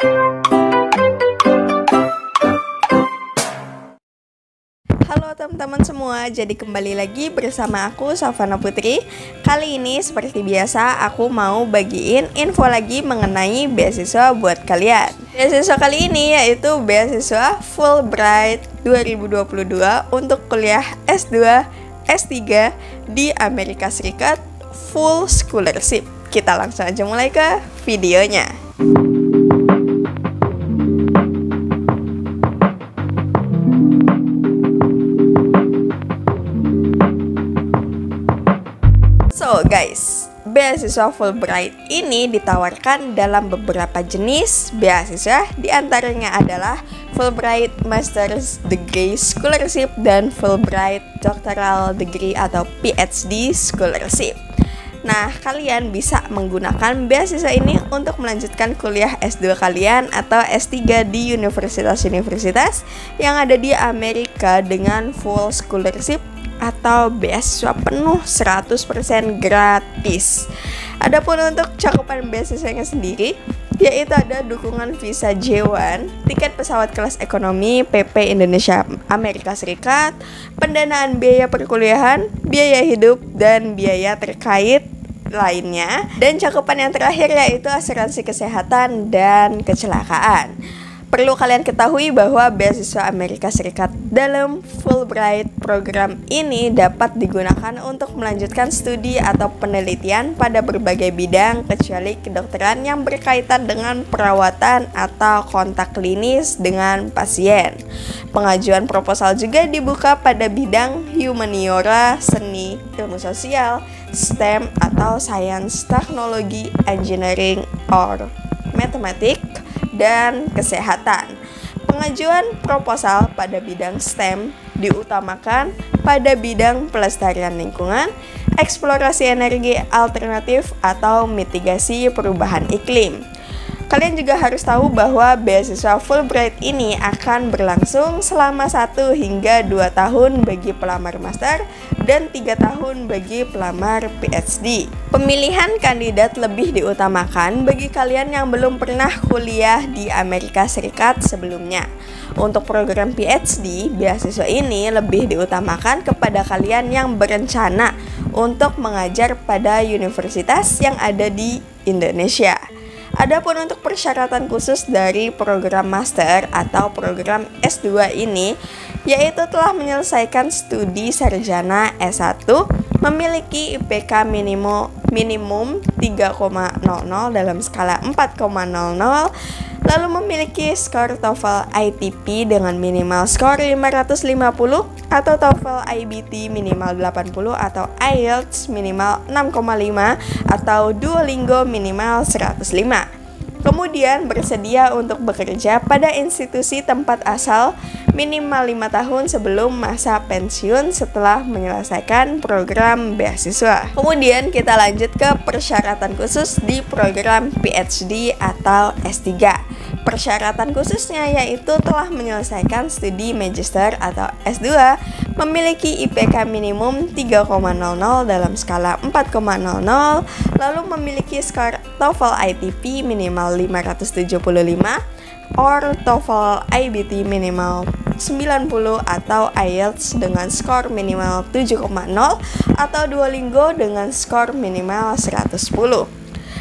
Halo teman-teman semua, jadi kembali lagi bersama aku Savana Putri. Kali ini seperti biasa aku mau bagiin info lagi mengenai beasiswa buat kalian. Beasiswa kali ini yaitu beasiswa Fulbright 2022 untuk kuliah S2, S3 di Amerika Serikat, full scholarship. Kita langsung aja mulai ke videonya. So guys, beasiswa Fulbright ini ditawarkan dalam beberapa jenis beasiswa, diantaranya adalah Fulbright Master's Degree Scholarship dan Fulbright Doctoral Degree atau PhD Scholarship. Nah, kalian bisa menggunakan beasiswa ini untuk melanjutkan kuliah S2 kalian atau S3 di universitas-universitas yang ada di Amerika dengan full scholarship atau beasiswa penuh 100% gratis. Adapun untuk cakupan beasiswanya sendiri, yaitu ada dukungan visa J1, tiket pesawat kelas ekonomi PP Indonesia Amerika Serikat, pendanaan biaya perkuliahan, biaya hidup, dan biaya terkait lainnya. Dan cakupan yang terakhir yaitu asuransi kesehatan dan kecelakaan. Perlu kalian ketahui bahwa beasiswa Amerika Serikat dalam Fulbright program ini dapat digunakan untuk melanjutkan studi atau penelitian pada berbagai bidang kecuali kedokteran yang berkaitan dengan perawatan atau kontak klinis dengan pasien. Pengajuan proposal juga dibuka pada bidang humaniora, seni, ilmu sosial, STEM atau science, teknologi, engineering, or mathematics, dan kesehatan. Pengajuan proposal pada bidang STEM diutamakan pada bidang pelestarian lingkungan, eksplorasi energi alternatif, atau mitigasi perubahan iklim. Kalian juga harus tahu bahwa beasiswa Fulbright ini akan berlangsung selama 1 hingga 2 tahun bagi pelamar master dan 3 tahun bagi pelamar PhD. Pemilihan kandidat lebih diutamakan bagi kalian yang belum pernah kuliah di Amerika Serikat sebelumnya. Untuk program PhD, beasiswa ini lebih diutamakan kepada kalian yang berencana untuk mengajar pada universitas yang ada di Indonesia. Adapun untuk persyaratan khusus dari program master atau program S2 ini, yaitu telah menyelesaikan studi sarjana S1, memiliki IPK minimum 3,00 dalam skala 4,00, lalu memiliki skor TOEFL ITP dengan minimal skor 550 atau TOEFL IBT minimal 80 atau IELTS minimal 6,5 atau Duolingo minimal 105. Kemudian bersedia untuk bekerja pada institusi tempat asal minimal 5 tahun sebelum masa pensiun setelah menyelesaikan program beasiswa. Kemudian kita lanjut ke persyaratan khusus di program PhD atau S3. Persyaratan khususnya yaitu telah menyelesaikan studi magister atau S2, memiliki IPK minimum 3,00 dalam skala 4,00, lalu memiliki skor TOEFL ITP minimal 575 or TOEFL IBT minimal 90 atau IELTS dengan skor minimal 7,0 atau Duolingo dengan skor minimal 110.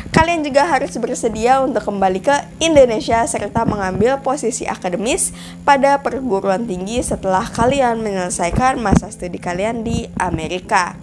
Kalian juga harus bersedia untuk kembali ke Indonesia serta mengambil posisi akademis pada perguruan tinggi setelah kalian menyelesaikan masa studi kalian di Amerika.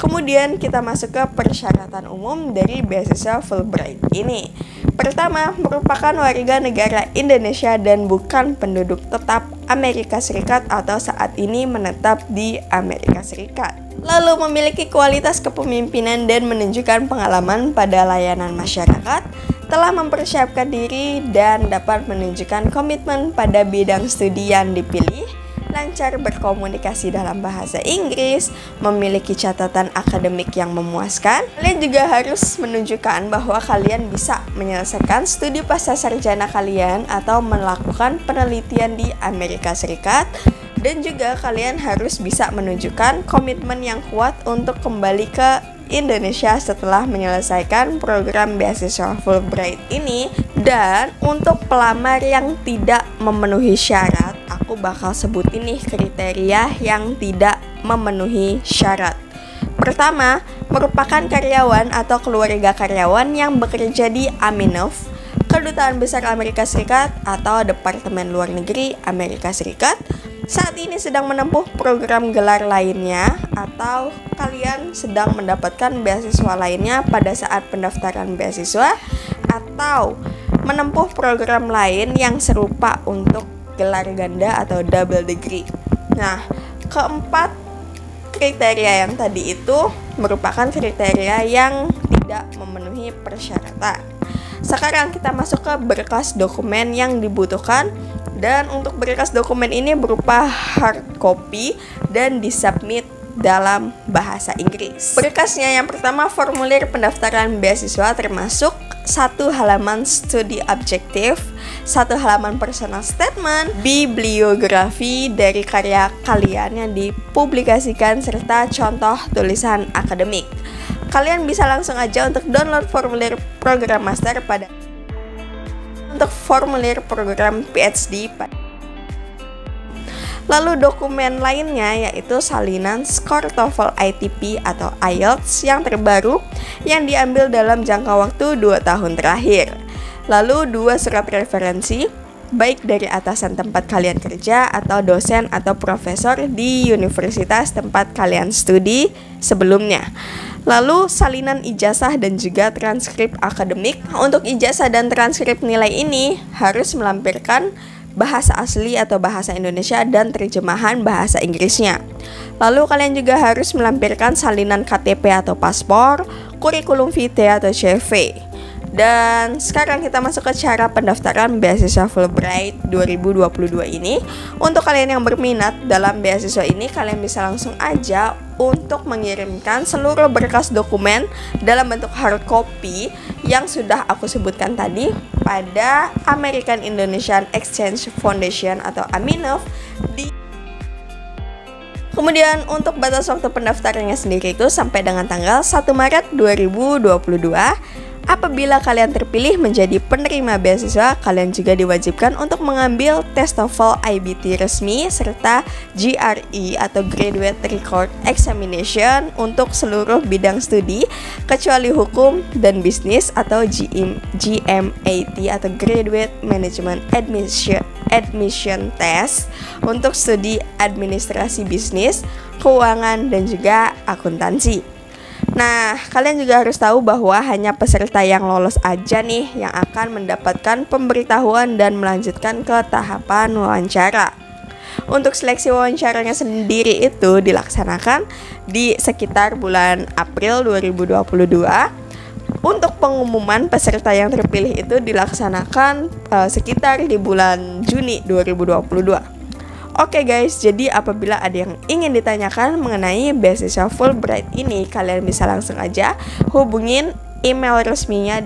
Kemudian kita masuk ke persyaratan umum dari beasiswa Fulbright ini. Pertama, merupakan warga negara Indonesia dan bukan penduduk tetap Amerika Serikat atau saat ini menetap di Amerika Serikat. Lalu memiliki kualitas kepemimpinan dan menunjukkan pengalaman pada layanan masyarakat, telah mempersiapkan diri dan dapat menunjukkan komitmen pada bidang studi yang dipilih, lancar berkomunikasi dalam bahasa Inggris, memiliki catatan akademik yang memuaskan. Kalian juga harus menunjukkan bahwa kalian bisa menyelesaikan studi pasca sarjana kalian atau melakukan penelitian di Amerika Serikat. Dan juga kalian harus bisa menunjukkan komitmen yang kuat untuk kembali ke Indonesia setelah menyelesaikan program beasiswa Fulbright ini. Dan untuk pelamar yang tidak memenuhi syarat, aku bakal sebutin nih kriteria yang tidak memenuhi syarat. Pertama, merupakan karyawan atau keluarga karyawan yang bekerja di Aminov, Kedutaan Besar Amerika Serikat atau Departemen Luar Negeri Amerika Serikat, saat ini sedang menempuh program gelar lainnya, atau kalian sedang mendapatkan beasiswa lainnya pada saat pendaftaran beasiswa, atau menempuh program lain yang serupa untuk gelar ganda atau double degree. Nah, keempat kriteria yang tadi itu merupakan kriteria yang tidak memenuhi persyaratan. Sekarang kita masuk ke berkas dokumen yang dibutuhkan, dan untuk berkas dokumen ini berupa hard copy dan disubmit dalam bahasa Inggris. Berkasnya yang pertama, formulir pendaftaran beasiswa termasuk 1 halaman studi objektif, 1 halaman personal statement, bibliografi dari karya kalian yang dipublikasikan, serta contoh tulisan akademik. Kalian bisa langsung aja untuk download formulir program master untuk formulir program PhD. Lalu dokumen lainnya yaitu salinan skor TOEFL ITP atau IELTS yang terbaru yang diambil dalam jangka waktu 2 tahun terakhir. Lalu 2 surat referensi, baik dari atasan tempat kalian kerja atau dosen atau profesor di universitas tempat kalian studi sebelumnya. Lalu salinan ijazah dan juga transkrip akademik. Untuk ijazah dan transkrip nilai ini harus melampirkan bahasa asli atau bahasa Indonesia dan terjemahan bahasa Inggrisnya. Lalu kalian juga harus melampirkan salinan KTP atau paspor, kurikulum vitae atau CV. Dan sekarang kita masuk ke cara pendaftaran beasiswa Fulbright 2022 ini. Untuk kalian yang berminat dalam beasiswa ini, kalian bisa langsung aja untuk mengirimkan seluruh berkas dokumen dalam bentuk hard copy yang sudah aku sebutkan tadi pada American Indonesian Exchange Foundation atau Aminov di. Kemudian untuk batas waktu pendaftarannya sendiri itu sampai dengan tanggal 1 Maret 2022. Apabila kalian terpilih menjadi penerima beasiswa, kalian juga diwajibkan untuk mengambil tes TOEFL IBT resmi serta GRE atau Graduate Record Examination untuk seluruh bidang studi kecuali hukum dan bisnis atau GMAT atau Graduate Management Admission Test untuk studi administrasi bisnis, keuangan, dan juga akuntansi. Nah, kalian juga harus tahu bahwa hanya peserta yang lolos aja nih yang akan mendapatkan pemberitahuan dan melanjutkan ke tahapan wawancara. Untuk seleksi wawancaranya sendiri itu dilaksanakan di sekitar bulan April 2022. Untuk pengumuman peserta yang terpilih itu dilaksanakan sekitar di bulan Juni 2022. Oke guys, jadi apabila ada yang ingin ditanyakan mengenai beasiswa Fulbright ini, kalian bisa langsung aja hubungin email resminya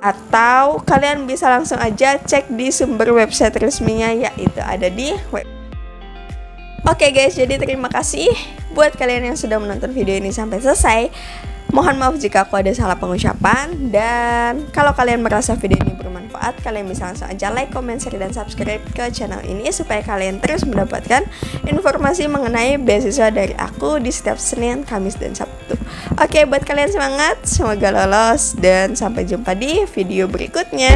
atau kalian bisa langsung aja cek di sumber website resminya, yaitu ada di web. Oke guys, jadi terima kasih buat kalian yang sudah menonton video ini sampai selesai. Mohon maaf jika aku ada salah pengucapan, dan kalau kalian merasa video ini bermanfaat, kalian bisa langsung aja like, comment, share, dan subscribe ke channel ini supaya kalian terus mendapatkan informasi mengenai beasiswa dari aku di setiap Senin, Kamis, dan Sabtu. Oke, buat kalian semangat, semoga lolos, dan sampai jumpa di video berikutnya.